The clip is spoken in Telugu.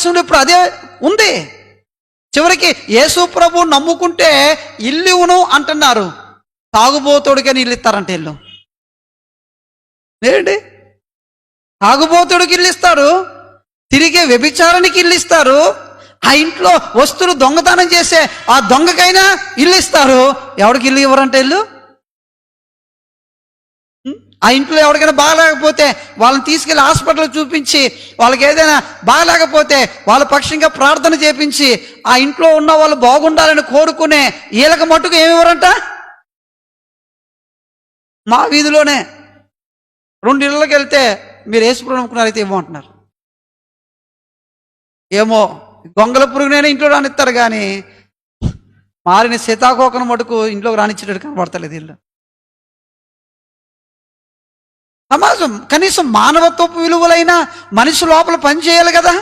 దేశంలో ఇప్పుడు అదే ఉంది. చివరికి యేసు ప్రభు నమ్ముకుంటే ఇల్లు ఇవ్వను అంటున్నారు. తాగుబోతుడికని ఇల్లు ఇస్తారంటే ఇల్లు ఏంటి? తాగుబోతుడికి ఇల్లు ఇస్తారు, తిరిగే వ్యభిచారానికి ఇల్లు ఇస్తారు, ఆ ఇంట్లో వస్తువులు దొంగతనం చేసే ఆ దొంగకైనా ఇల్లు ఇస్తారు. ఎవరికి ఇల్లు ఇవ్వరంటే ఇల్లు? ఆ ఇంట్లో ఎవరికైనా బాగాలేకపోతే వాళ్ళని తీసుకెళ్ళి హాస్పిటల్ చూపించి, వాళ్ళకి ఏదైనా బాగాలేకపోతే వాళ్ళ పక్షంగా ప్రార్థన చేపించి ఆ ఇంట్లో ఉన్న వాళ్ళు బాగుండాలని కోరుకునే వీళ్ళకి మట్టుకు ఏమి ఇవ్వరంట. మా వీధిలోనే 2 ఇళ్ళకి వెళ్తే మీరు యేసుప్రభువు నమ్ముకున్నారైతే ఇవ్వమంటున్నారు. ఏమో గొంగల పురుగునైనా ఇంట్లో రానిస్తారు కానీ మారిన సీతాకోకను మటుకు ఇంట్లోకి రానిచ్చేటట్టు కనబడతలేదు వీళ్ళు. సమాజం కనీసం మానవత్వపు విలువలైనా మనిషి లోపల పనిచేయాలి కదా.